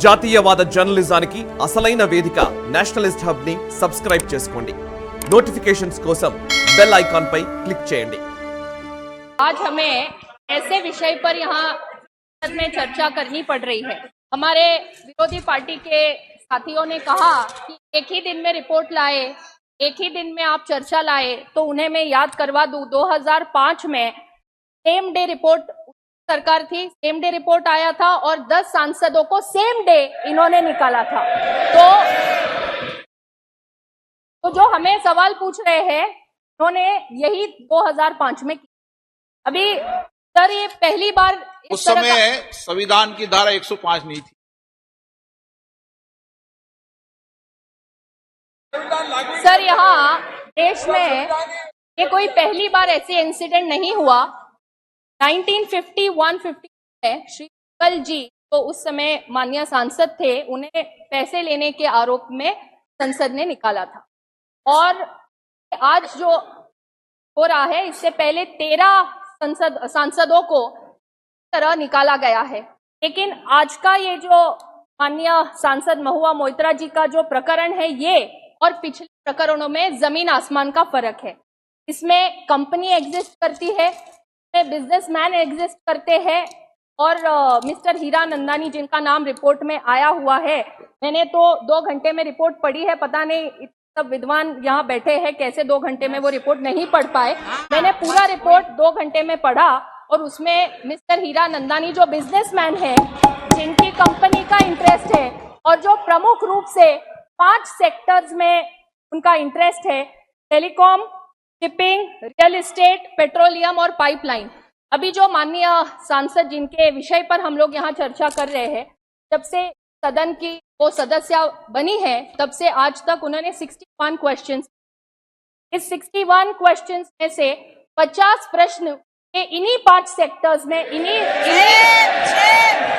జాతీయవాద జర్నలిజానికి అసలైన వేదిక నేషనలిస్ట్ హబ్ ని సబ్స్క్రైబ్ చేసుకోండి. నోటిఫికేషన్స్ కోసం బెల్ ఐకాన్ పై క్లిక్ చేయండి. आज हमें ऐसे विषय पर यहाँ में चर्चा करनी पड़ रही है. हमारे विरोधी पार्टी के साथियों ने कहा कि एक ही दिन में रिपोर्ट लाए, एक ही दिन में आप चर्चा लाए, तो उन्हें मैं याद करवा दूं 2005 में सेम डे रिपोर्ट सरकार थी, सेम डे रिपोर्ट आया था और 10 सांसदों को सेम डे इन्होंने निकाला था. तो जो हमें सवाल पूछ रहे हैं उन्होंने यही 2005 में किया. अभी सर ये पहली बार उस समय संविधान की धारा 105 नहीं थी. सर यहाँ देश में ये कोई पहली बार ऐसे इंसिडेंट नहीं हुआ. 1950-150 में श्री कल जी तो उस समय माननीय सांसद थे, उन्हें पैसे लेने के आरोप में संसद ने निकाला था. और आज जो हो रहा है इससे पहले 13 सांसदों को इस तरह निकाला गया है. लेकिन आज का ये जो माननीय सांसद महुआ मोइत्रा जी का जो प्रकरण है ये और पिछले प्रकरणों में जमीन आसमान का फर्क है. इसमें कंपनी एग्जिस्ट करती है, इसमें बिजनेसमैन एग्जिस्ट करते हैं और मिस्टर हीरा नंदानी जिनका नाम रिपोर्ट में आया हुआ है, मैंने तो 2 घंटे में रिपोर्ट पढ़ी है. पता नहीं सब विद्वान यहाँ बैठे हैं कैसे 2 घंटे में वो रिपोर्ट नहीं पढ़ पाए. मैंने पूरा रिपोर्ट 2 घंटे में पढ़ा और उसमें मिस्टर हीरा नंदानी जो बिजनेसमैन है, जिनकी कंपनी का इंटरेस्ट है और जो प्रमुख रूप से 5 सेक्टर्स में उनका इंटरेस्ट है, telecom, shipping, real estate, petroleum और पाइपलाइन. अभी जो माननीय सांसद जिनके विषय पर हम लोग यहाँ चर्चा कर रहे हैं, जब से सदन की वो सदस्य बनी है तब से आज तक उन्होंने 61 क्वेश्चंस, इस 61 क्वेश्चंस में से 50 प्रश्न के इन्हीं 5 सेक्टर्स में इन्हीं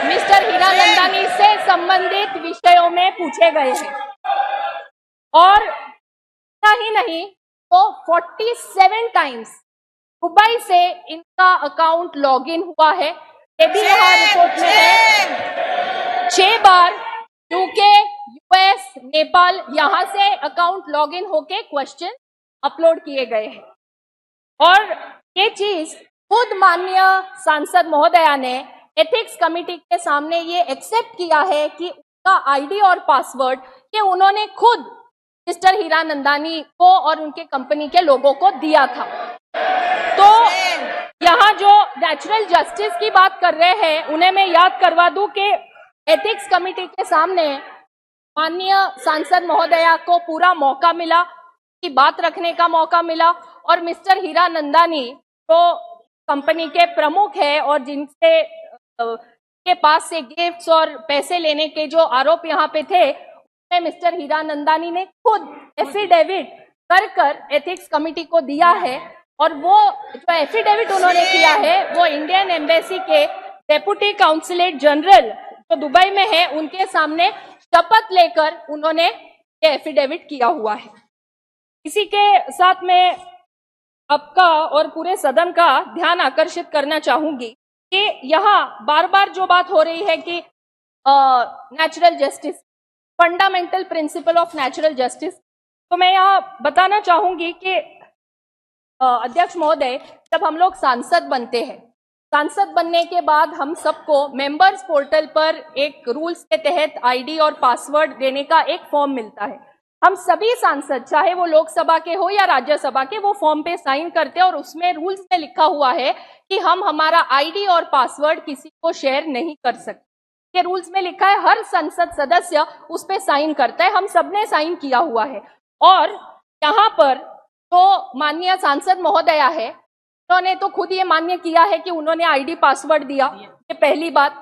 मिस्टर हीरा नंदानी से संबंधित विषयों में पूछे गए हैं. और इतना ही नहीं तो 47 टाइम्स दुबई से इनका अकाउंट लॉगिन हुआ है, ये भी यहाँ रिपोर्ट में है. 6 बार यूके, यूएस, नेपाल यहाँ से अकाउंट लॉगिन होके क्वेश्चन अपलोड किए गए हैं. और ये चीज खुद माननीय सांसद महोदया ने एथिक्स कमेटी के सामने ये एक्सेप्ट किया है कि उनका आईडी और पासवर्ड ये उन्होंने खुद मिस्टर हीरा नंदानी को और उनके कंपनी के लोगों को दिया था. तो यहाँ जो नेचुरल जस्टिस की बात कर रहे हैं उन्हें मैं याद करवा दूं कि एथिक्स कमेटी के सामने माननीय सांसद महोदया को पूरा मौका मिला, की बात रखने का मौका मिला. और मिस्टर हीरा नंदानी तो कंपनी के प्रमुख है और जिनसे के पास से गिफ्ट्स और पैसे लेने के जो आरोप यहाँ पे थे, उसमें मिस्टर हीरा नंदानी ने खुद एफिडेविट कर एथिक्स कमेटी को दिया है. और वो जो एफिडेविट उन्होंने किया है वो इंडियन एम्बेसी के डेप्यूटी काउंसलेट जनरल जो दुबई में है उनके सामने शपथ लेकर उन्होंने ये एफिडेविट किया हुआ है. इसी के साथ मैं आपका और पूरे सदन का ध्यान आकर्षित करना चाहूंगी कि यहाँ बार बार जो बात हो रही है कि natural justice, fundamental principle of natural justice, तो मैं यहाँ बताना चाहूंगी कि अध्यक्ष महोदय, जब हम लोग सांसद बनते हैं, सांसद बनने के बाद हम सबको मेंबर्स पोर्टल पर एक रूल्स के तहत आईडी और पासवर्ड देने का एक फॉर्म मिलता है. हम सभी सांसद चाहे वो लोकसभा के हो या राज्यसभा के, वो फॉर्म पे साइन करते हैं और उसमें रूल्स में लिखा हुआ है कि हम हमारा आईडी और पासवर्ड किसी को शेयर नहीं कर सकते. ये रूल्स में लिखा है, हर संसद सदस्य उस पे साइन करता है. हम सबने साइन किया हुआ है. और यहाँ पर तो माननीय सांसद महोदया है, उन्होंने तो खुद ये मान्य किया है कि उन्होंने आईडी पासवर्ड दिया, ये पहली बात.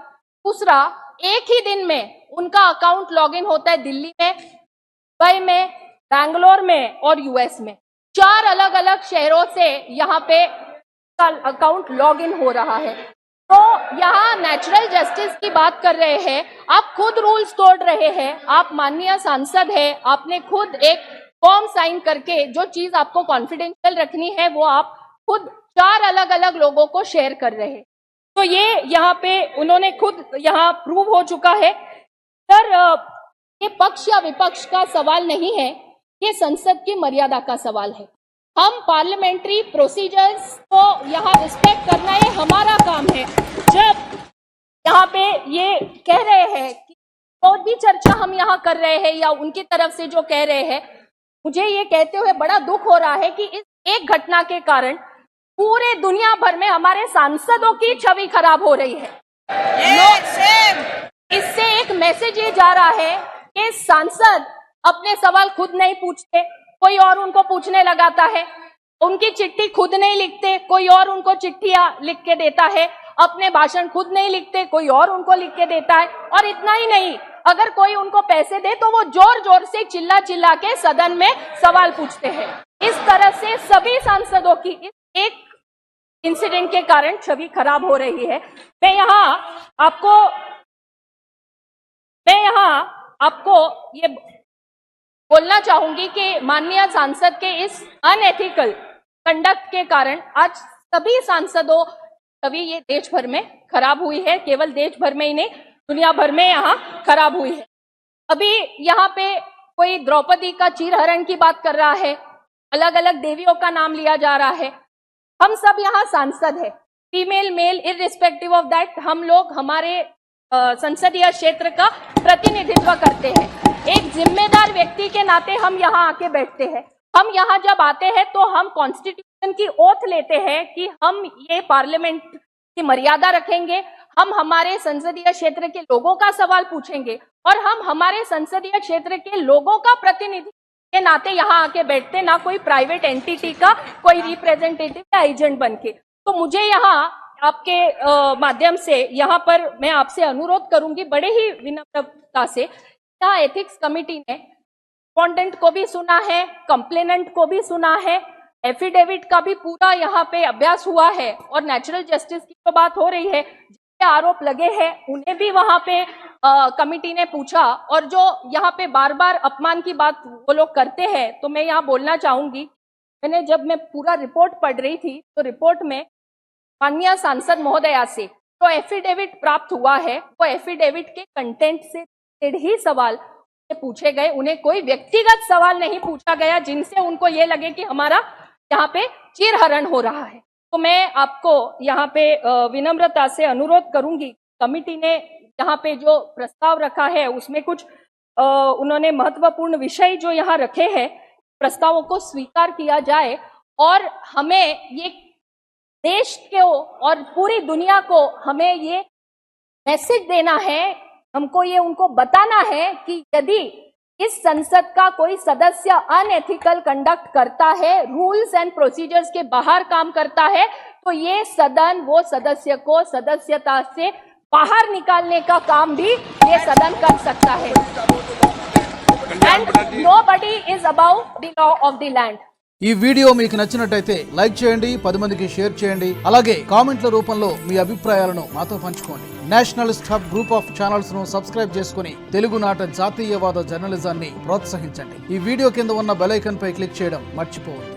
दूसरा, एक ही दिन में उनका अकाउंट लॉगिन होता है दिल्ली में, दुबई में, बैंगलोर में और यूएस में. 4 अलग अलग शहरों से यहाँ पे अकाउंट लॉगिन हो रहा है. तो यहाँ नेचुरल जस्टिस की बात कर रहे हैं, आप खुद रूल्स तोड़ रहे हैं. आप माननीय सांसद है, आपने खुद एक फॉर्म साइन करके जो चीज आपको कॉन्फिडेंशियल रखनी है वो आप खुद 4 अलग अलग लोगों को शेयर कर रहे हैं. तो ये यहाँ पे उन्होंने खुद यहाँ प्रूव हो चुका है. सर, ये पक्ष या विपक्ष का सवाल नहीं है, ये संसद की मर्यादा का सवाल है। हम पार्लियामेंट्री प्रोसीजर्स को यहाँ रिस्पेक्ट करना ये हमारा काम है। जब यहाँ पे ये कह रहे हैं कि और भी चर्चा हम यहाँ कर रहे हैं या उनकी तरफ से जो कह रहे हैं, मुझे ये कहते हुए बड़ा दुख हो रहा है कि इस एक घटना के कारण पूरे दुनिया भर में हमारे सांसदों की छवि खराब हो रही है। इससे एक मैसेज ये जा रहा है कि सांसद अपने सवाल खुद नहीं पूछते, कोई और उनको पूछने लगाता है। उनकी चिट्ठी खुद नहीं लिखते, कोई और उनको चिट्ठियां लिख के देता है। अपने भाषण खुद नहीं लिखते, कोई और उनको लिख के देता है। और इतना ही नहीं, अगर कोई उनको पैसे दे तो वो जोर जोर से चिल्ला चिल्ला के सदन में सवाल पूछते हैं। इस तरह से सभी सांसदों की इस एक इंसिडेंट के कारण छवि खराब हो रही है। मैं यहाँ आपको ये बोलना चाहूंगी कि माननीय सांसद के इस अनएथिकल कंडक्ट के कारण आज सभी सांसदों छवि ये देश भर में खराब हुई है। केवल देश भर में ही नहीं, दुनिया भर में यहाँ खराब हुई है। अभी यहाँ पे कोई द्रौपदी का चीरहरण की बात कर रहा है, अलग अलग देवियों का नाम लिया जा रहा है। हम सब यहाँ सांसद है, female male irrespective of that, हम लोग हमारे संसदीय क्षेत्र का प्रतिनिधित्व करते हैं। एक जिम्मेदार व्यक्ति के नाते हम यहाँ आके बैठते हैं। हम यहाँ जब आते हैं तो हम कॉन्स्टिट्यूशन की ओथ लेते हैं कि हम ये पार्लियामेंट की मर्यादा रखेंगे, हम हमारे संसदीय क्षेत्र के लोगों का सवाल पूछेंगे और हम हमारे संसदीय क्षेत्र के लोगों का प्रतिनिधि के नाते यहाँ आके बैठते, ना कोई प्राइवेट एंटिटी का कोई रिप्रेजेंटेटिव या एजेंट बनके। तो मुझे यहाँ आपके माध्यम से यहाँ पर मैं आपसे अनुरोध करूंगी बड़े ही विनम्रता से, यहाँ एथिक्स कमिटी ने रिस्पोंडेंट को भी सुना है, कंप्लेनेंट को भी सुना है, एफिडेविट का भी पूरा यहाँ पे अभ्यास हुआ है और नेचुरल जस्टिस की तो बात हो रही है, जिनके आरोप लगे हैं उन्हें भी वहां पे कमिटी ने पूछा। और जो यहाँ पे बार बार अपमान की बात वो लोग करते हैं, तो मैं यहाँ बोलना चाहूंगी, जब मैं पूरा रिपोर्ट पढ़ रही थी तो रिपोर्ट में माननीय सांसद महोदया से जो एफिडेविट प्राप्त हुआ है, वो एफिडेविट के कंटेंट से ही सवाल पूछे गए। उन्हें कोई व्यक्तिगत सवाल नहीं पूछा गया जिनसे उनको ये लगे कि हमारा यहाँ पे चीरहरण हो रहा है। तो मैं आपको यहाँ पे विनम्रता से अनुरोध करूंगी, कमिटी ने यहाँ पे जो प्रस्ताव रखा है उसमें कुछ उन्होंने महत्वपूर्ण विषय जो यहाँ रखे हैं, प्रस्तावों को स्वीकार किया जाए और हमें ये देश को और पूरी दुनिया को हमें ये मैसेज देना है, हमको ये उनको बताना है कि यदि इस संसद का कोई सदस्य अनएथिकल कंडक्ट करता है, रूल्स एंड प्रोसीजर्स के बाहर काम करता है, तो ये सदन वो सदस्य को सदस्यता से बाहर निकालने का काम भी ये सदन कर सकता है। And nobody is about the law of the land. ఈ వీడియో మీకు నచ్చినట్టయితే లైక్ చేయండి, 10 మందికి షేర్ చేయండి. అలాగే కామెంట్ల రూపంలో మీ అభిప్రాయాలను మాతో పంచుకోండి. Nationalist hub group of channels ను సబ్స్క్రైబ్ చేసుకుని తెలుగునాట జాతీయవాద జర్నలిజాన్ని ప్రోత్సహించండి. ఈ వీడియో కింద ఉన్న బెల్ ఐకాన్ పై క్లిక్ చేయడం మర్చిపోవద్దు.